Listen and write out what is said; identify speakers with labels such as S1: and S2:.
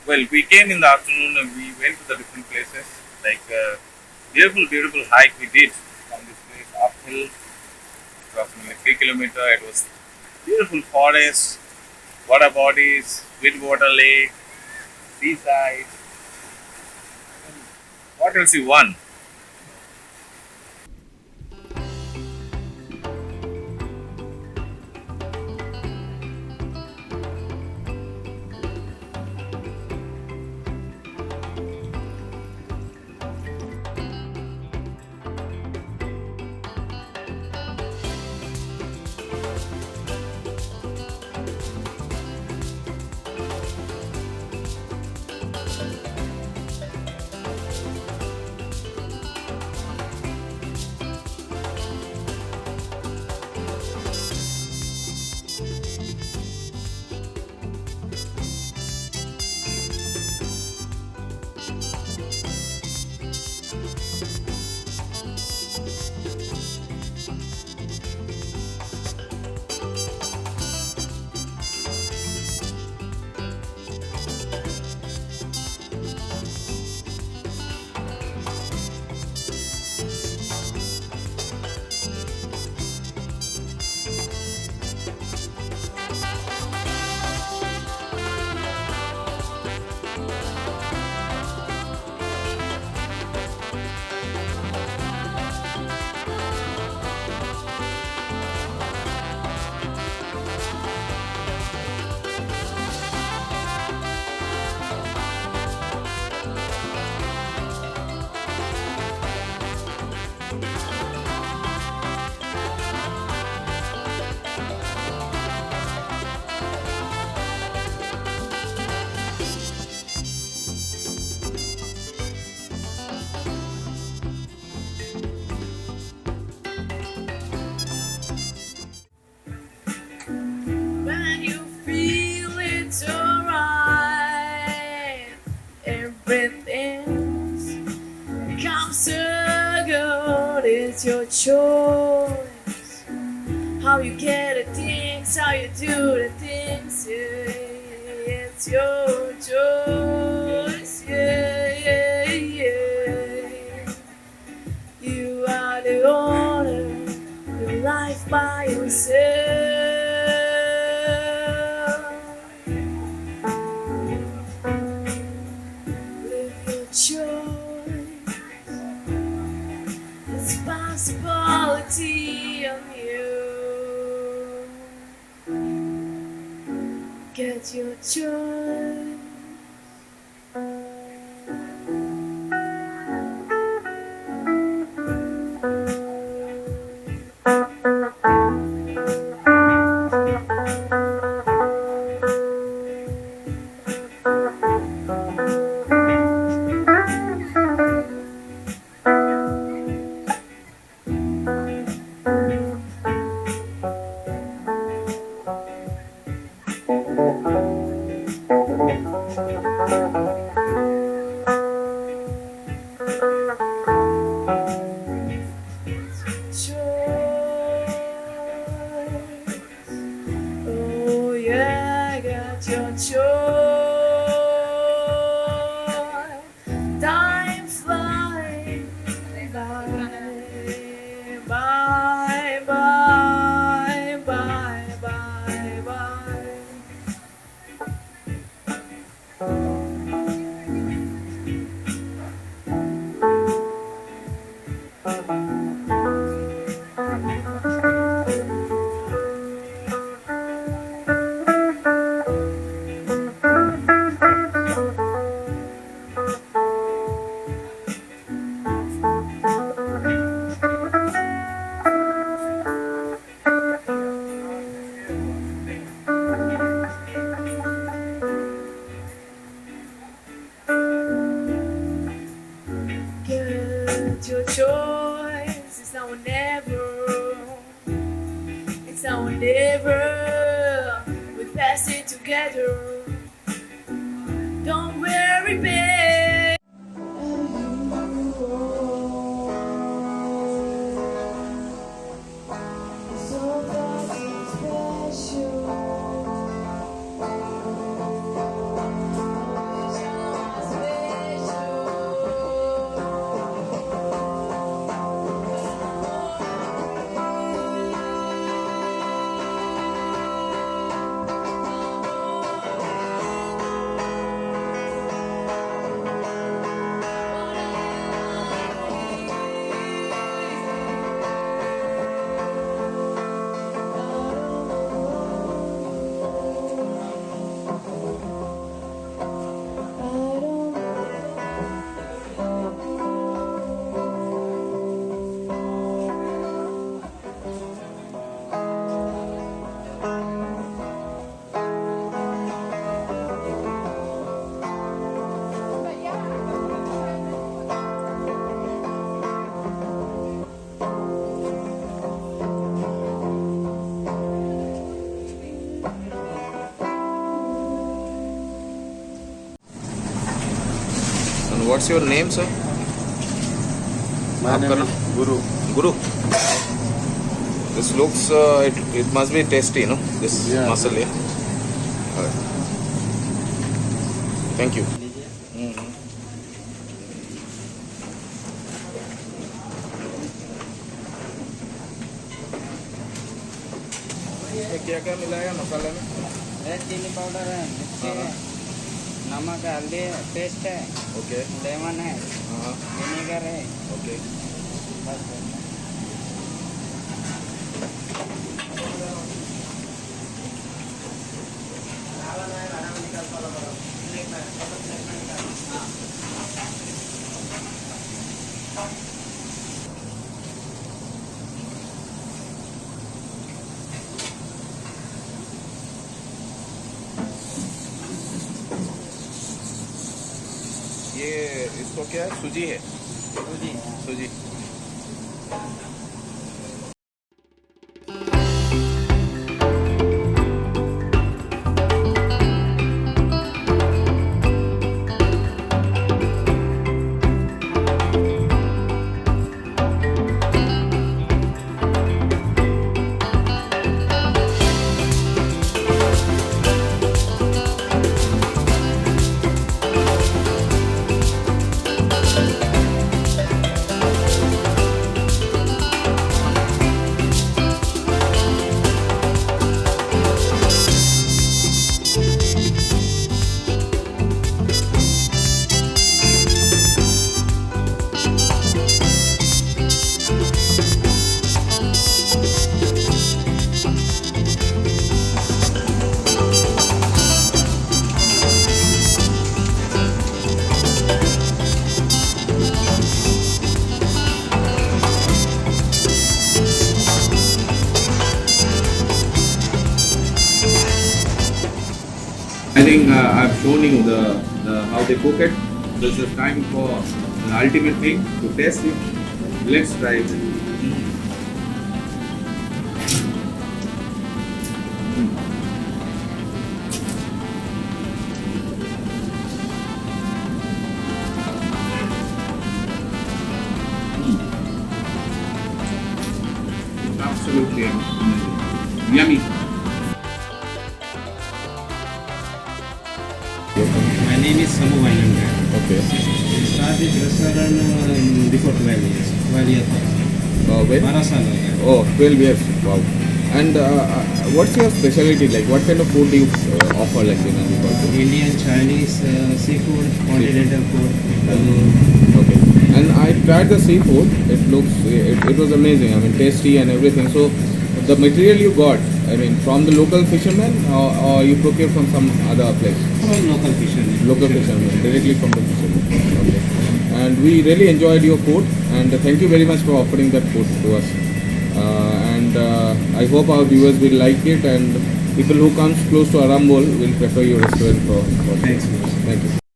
S1: Well, we came in the afternoon and we went to the different places. Like beautiful hike we did from this place uphill, approximately 3 kilometer. It was beautiful forest, water bodies, Sweetwater Lake, seaside. What else you want?
S2: When you feel it's alright, everything comes to good. It's your choice. How you get the things, how you do the things. Yeah, it's your choice. Yeah, yeah, yeah. You are the owner of your life by yourself. Live your choice. Responsibility on you. Get your choice. Choice. Oh yeah, get your choice. Time flying by, bye, bye, bye, bye, bye. Get your choice. It's now or never. It's now or never. We pass it together. Don't worry, babe. So special.
S1: what's your name, sir?
S3: My
S1: Aapka
S3: name
S1: naam?
S3: is Guru.
S1: Guru. This looks, it must be tasty, no? This
S3: Yeah.
S1: masala. Alright. Thank you. Mm-hmm. इसमें क्या क्या मिलाया मसाला में?
S4: Red chilli powder है, मिर्ची है, नमक है, हल्दी है, पेस्ट है,
S1: ओके.
S4: लेमन है,
S1: हाँ.
S4: विनेगर है,
S1: ओके.
S4: बस
S1: ये इसको क्या है? सूजी है.
S4: सूजी है।
S1: सूजी. I think I've shown you the how they cook it. This is time for the ultimate thing to taste it. Let's try it. Absolutely amazing. Yummy.
S5: My name is Samu Vainanga.
S1: Okay.
S5: I started restaurant before 12 years. 12 years.
S1: When?
S5: 12 साल हो गया.
S1: Oh, 12 years. Wow. And what's your specialty like? What kind of food do you offer like in Anuppur?
S5: Indian, Chinese, seafood, continental food.
S1: Okay. And I tried the seafood. It was amazing. I mean, tasty and everything. So the material you got, I mean, from the local fishermen or you procure from some other place?
S5: From local fishermen.
S1: Local fishermen, directly from the fishermen. Okay. And we really enjoyed your food, and thank you very much for offering that food to us. I hope our viewers will like it, and people who comes close to Arambol will prefer your restaurant for
S5: Thanks.
S1: Thank you.